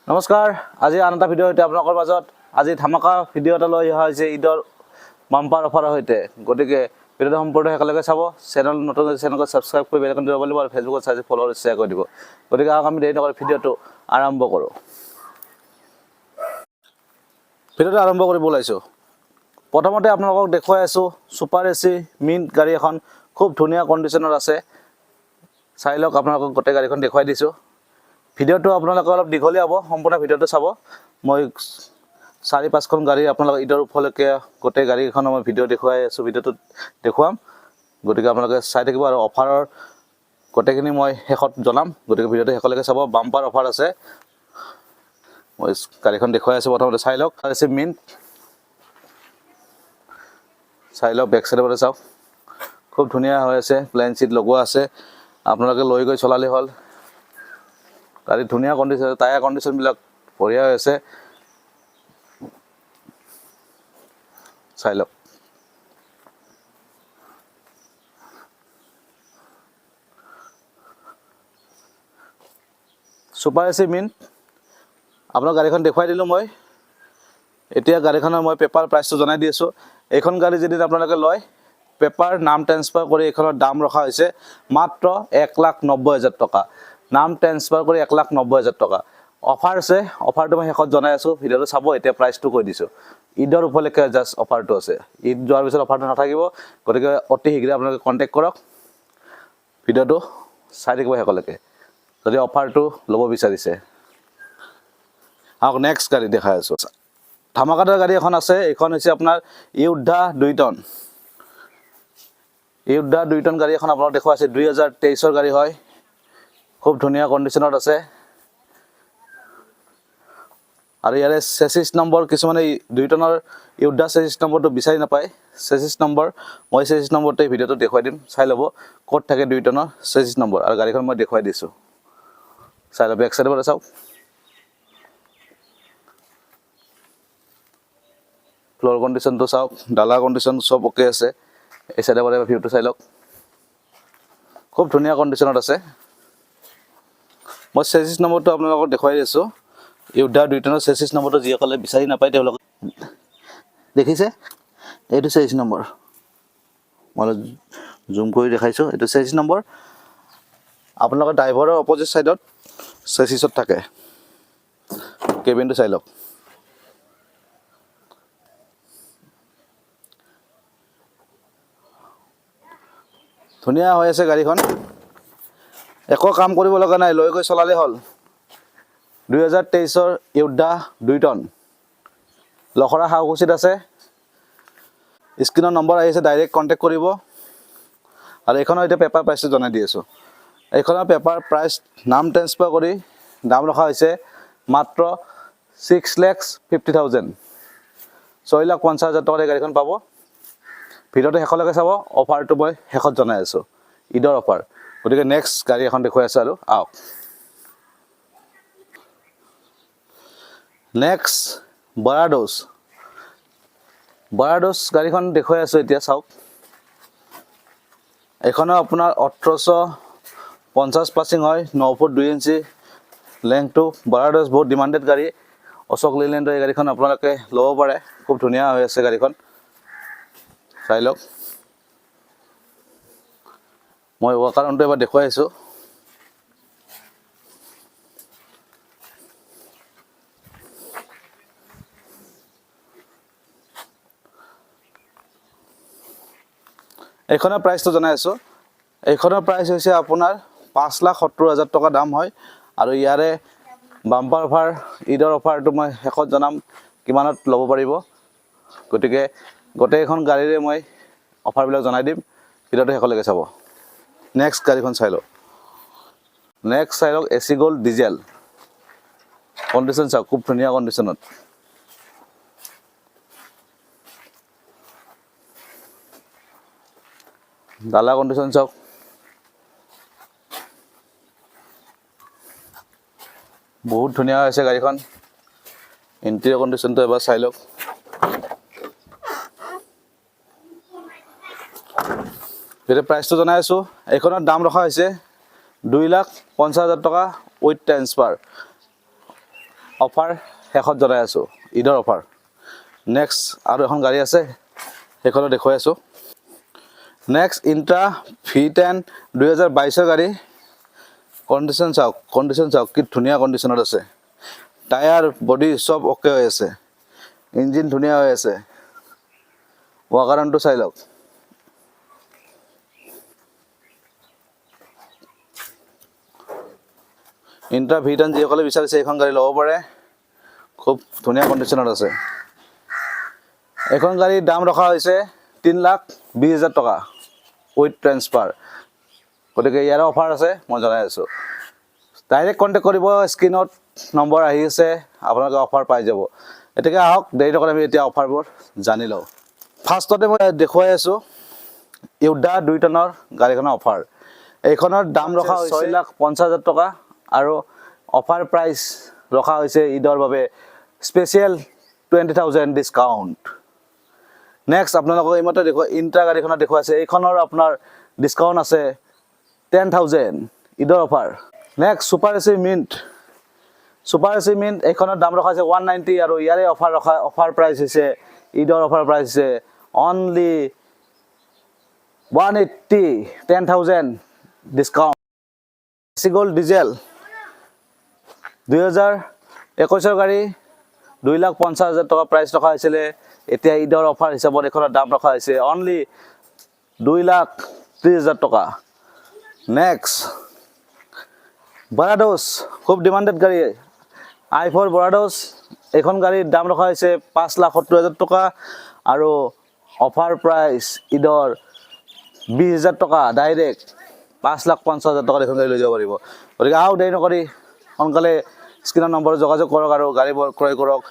নমস্কাৰ আজি আন এটা ভিডিঅ' সৈতে আপোনালোকৰ মাজত আজি ধামাকা ভিডিঅ' এটা লৈ অহা হৈছে ঈদৰ বাম্পাৰ অফাৰৰ সৈতে গতিকে ভিডিঅ'টো সম্পূৰ্ণ একেলগে চাব চেনেল নতুন চেনেলটো সাবস্ক্ৰাইব কৰি বেল আইকন দিব লাগিব আৰু ফেচবুকত চাই ফলো আৰু শ্বেয়াৰ কৰি দিব গতিকে আমি দেৰি নকৰি ভিডিঅ'টো আৰম্ভ কৰোঁ ভিডিঅ'টো আৰম্ভ কৰিব ওলাইছোঁ প্ৰথমতে আপোনালোকক দেখুৱাই আছোঁ সুপাৰ এচি মিন্ট গাড়ী এখন খুব ধুনীয়া কণ্ডিশ্যনত আছে চাই লওক আপোনালোকক গোটেই গাড়ীখন দেখুৱাই দিছোঁ ভিডিঅ'টো আপোনালোকে অলপ দীঘলীয়া হ'ব সম্পূৰ্ণ ভিডিঅ'টো চাব মই 4-5খন গাড়ী আপোনালোক ঈদৰ উপলক্ষে গোটেই গাড়ীখনৰ মই ভিডিঅ' দেখুৱাই আছোঁ ভিডিঅ'টোত দেখুৱাম গতিকে আপোনালোকে চাই থাকিব আৰু অফাৰৰ গোটেইখিনি মই শেষত জনাম গতিকে ভিডিঅ'টো শেষলৈকে চাব বাম্পাৰ অফাৰ আছে মই গাড়ীখন দেখুৱাই আছোঁ প্ৰথমতে চাই লওক আছে মিন্ট চাই লওক বেক চাইডৰ পৰা চাওক খুব ধুনীয়া হৈ আছে প্লেন চিট লগোৱা আছে আপোনালোকে লৈ গৈ চলালে হ'ল গাড়ী ধুনীয়া কণ্ডিশ্যন টায়াৰ কণ্ডিশ্যনবিলাক বঢ়িয়া হৈ আছে চাই লওক সুপাৰ এচি মিন্ট আপোনাক গাড়ীখন দেখুৱাই দিলোঁ মই এতিয়া গাড়ীখনৰ মই পেপাৰ প্ৰাইচটো জনাই দি আছোঁ এইখন গাড়ী যদি আপোনালোকে লয় পেপাৰ নাম ট্ৰান্সফাৰ কৰি এইখনৰ দাম ৰখা হৈছে মাত্ৰ 1,90,000 টকা নাম ট্ৰান্সফাৰ কৰি 1,90,000 টকা অফাৰ আছে অফাৰটো মই শেষত জনাই আছোঁ ভিডিঅ'টো চাব এতিয়া প্ৰাইচটো কৈ দিছোঁ ঈদৰ উপলক্ষে জাষ্ট অফাৰটো আছে ঈদ যোৱাৰ পিছত অফাৰটো নাথাকিব গতিকে অতি শীঘ্ৰে আপোনালোকে কণ্টেক্ট কৰক ভিডিঅ'টো চাই থাকিব শেষলৈকে যদি অফাৰটো ল'ব বিচাৰিছে আহক নেক্সট গাড়ী দেখাই আছোঁ ধামাকাদাৰ গাড়ী এখন আছে এইখন হৈছে আপোনাৰ ইউদ্ধা 2 টন ইউদ্ধা 2 টন গাড়ী এখন আপোনাক দেখুৱাই আছে 2023ৰ গাড়ী হয় খুব ধুনীয়া কণ্ডিশ্যনত আছে আৰু ইয়াৰে চেচিছ নম্বৰ কিছুমানে 2 টনৰ ইউদ্ধা চেচিছ নম্বৰটো বিচাৰি নাপায় চেচিছ নম্বৰ মই চেচিছ নম্বৰটো এই ভিডিঅ'টো দেখুৱাই দিম চাই ল'ব ক'ত থাকে 2 টনৰ চেচিছ নম্বৰ আৰু গাড়ীখন মই দেখুৱাই দিছোঁ চাই ল'ব বেক চাইডৰ পৰা চাওক ফ্লোৰ কণ্ডিশ্যনটো চাওক ডালাৰ কণ্ডিশ্যন চব অ'কে আছে এই চাইডৰ পৰা ভিউটো চাই লওক খুব ধুনীয়া কণ্ডিশ্যনত আছে মই চেচিছ নম্বৰটো আপোনালোকক দেখুৱাই দিছোঁ ইউদ্ধা 2 টনৰ চেচিছ নম্বৰটো যিসকলে বিচাৰি নাপায় তেওঁলোকে দেখিছে এইটো চেচিছ নম্বৰ মই জুম কৰি দেখাইছোঁ এইটো চেচিছ নম্বৰ আপোনালোকৰ ড্ৰাইভাৰৰ অপজিট চাইডত চেচিছত থাকে কেবিনটো চাই লওক ধুনীয়া হৈ আছে গাড়ীখন একো কাম কৰিব লগা নাই লৈ গৈ চলালে হ'ল 2023ৰ ইউদ্ধা 2 টন লখৰা হাউকুচিত আছে স্ক্ৰীনৰ নম্বৰ আহিছে ডাইৰেক্ট কণ্টেক্ট কৰিব আৰু এইখনৰ এতিয়া পেপাৰ প্ৰাইচটো জনাই দি আছোঁ এইখনৰ পেপাৰ প্ৰাইচ নাম ট্ৰান্সফাৰ কৰি দাম ৰখা হৈছে মাত্ৰ 6,50,000 6,50,000 টকাত এই গাড়ীখন পাব ভিডিঅ'টো শেষলৈকে চাব অফাৰটো মই শেষত জনাই আছোঁ ঈদৰ অফাৰ গতিকে নেক্সট গাড়ী এখন দেখুৱাই আছোঁ আৰু আহক নেক্সট বৰাডোছ গাড়ীখন দেখুৱাই আছোঁ এতিয়া চাওক এইখনৰ আপোনাৰ 1850 পাছিং হয় 9 ফুট 2 ইঞ্চি লেংথটো বৰাডোছ বহুত ডিমাণ্ডেড গাড়ী অশোক লেলেণ্ডৰ এই গাড়ীখন আপোনালোকে ল'ব পাৰে খুব ধুনীয়া হৈ আছে গাড়ীখন চাই লওক মই ৱাকাৰণটো এবাৰ দেখুৱাই আছোঁ এইখনৰ প্ৰাইচটো জনাই আছোঁ এইখনৰ প্ৰাইচ হৈছে আপোনাৰ 5,70,000 টকা দাম হয় আৰু ইয়াৰে বাম্পাৰ অফাৰ ঈদৰ অফাৰটো মই শেষত জনাম কিমানত ল'ব পাৰিব গতিকে গোটেইখন গাড়ীৰে মই অফাৰবিলাক জনাই দিম ভিডিঅ'টো শেষলৈকে চাব নেক্সট গাড়ীখন চাই লওক নেক্সট চাই লওক এচি গ'ল্ড ডিজেল কণ্ডিশ্যন চাওক খুব ধুনীয়া কণ্ডিশ্যনত ডালা কণ্ডিশ্যন চাওক বহুত ধুনীয়া হৈছে গাড়ীখন ইণ্টেৰিয়ৰ কণ্ডিশ্যনটো এবাৰ চাই লওক এতিয়া প্ৰাইচটো জনাই আছোঁ এইখনৰ দাম ৰখা হৈছে 2,50,000 টকা উইথ ট্ৰান্সফাৰ অফাৰ শেষত জনাই আছোঁ, ঈদৰ অফাৰ। নেক্সট আৰু এখন গাড়ী আছে, সেইখনো দেখুৱাই আছোঁ। নেক্সট ইণ্ট্ৰা V10 2022 গাড়ী। কণ্ডিশ্যন চাওক কি ধুনীয়া কণ্ডিশ্যনত আছে। টায়াৰ বডি চব অ'কে হৈ আছে, ইঞ্জিন ধুনীয়া হৈ আছে। ৱাকাৰণটো চাই লওক। ইণ্ট্ৰা V10 যিসকলে বিচাৰিছে এইখন গাড়ী ল'ব পাৰে, খুব ধুনীয়া কণ্ডিশ্যনত আছে। এইখন গাড়ীৰ দাম ৰখা হৈছে 3,20,000 টকা উইথ ট্ৰেন্সফাৰ। গতিকে ইয়াৰ অফাৰ আছে, মই জনাই আছোঁ। ডাইৰেক্ট কণ্টেক্ট কৰিব, স্ক্ৰীণত নম্বৰ আহি আছে, আপোনালোকে অফাৰ পাই যাব। গতিকে আহক, দেৰি নকৰি আমি এতিয়া অফাৰবোৰ জানি লওঁ। ফাৰ্ষ্টতে মই দেখুৱাই আছোঁ য়োদ্ধা 2 টনৰ গাড়ীখনৰ অফাৰ। এইখনৰ দাম ৰখা হৈছে 6,50,000 টকা আৰু অফাৰ প্ৰাইচ ৰখা হৈছে ঈদৰ বাবে স্পেচিয়েল 20,000 ডিছকাউণ্ট। নেক্সট আপোনালোকক এইমাত্ৰ ইণ্ট্ৰা গাড়ীখনত দেখুৱাইছে, এইখনৰ আপোনাৰ ডিছকাউণ্ট আছে 10,000 ঈদৰ offer. Next super AC mint, এইখনৰ দাম ৰখা হৈছে 190 আৰু ইয়াৰে অফাৰ প্ৰাইচ হৈছে ঈদৰ অফাৰ প্ৰাইচ হৈছে only 180, 10,000 discount. AC gold diesel 2021 গাড়ী 2,50,000 টকা প্ৰাইচ ৰখা হৈছিলে। এতিয়া ঈদৰ অফাৰ হিচাপত এইখনৰ দাম ৰখা হৈছে অনলি 2,30,000 টকা। নেক্সট বাৰাডোছ, খুব ডিমাণ্ডেড গাড়ী i4 বাৰাডোছ। এইখন গাড়ীৰ দাম ৰখা হৈছে 5,70,000 টকা আৰু অফাৰ প্ৰাইচ ঈদৰ 20,000 টকা। ডাইৰেক্ট 5,50,000 টকাত এইখন গাড়ী লৈ যাব পাৰিব। গতিকে আহক, দেৰি নকৰি সোনকালে স্ক্ৰীণৰ নম্বৰত যোগাযোগ কৰক আৰু গাড়ীবোৰ ক্ৰয় কৰক।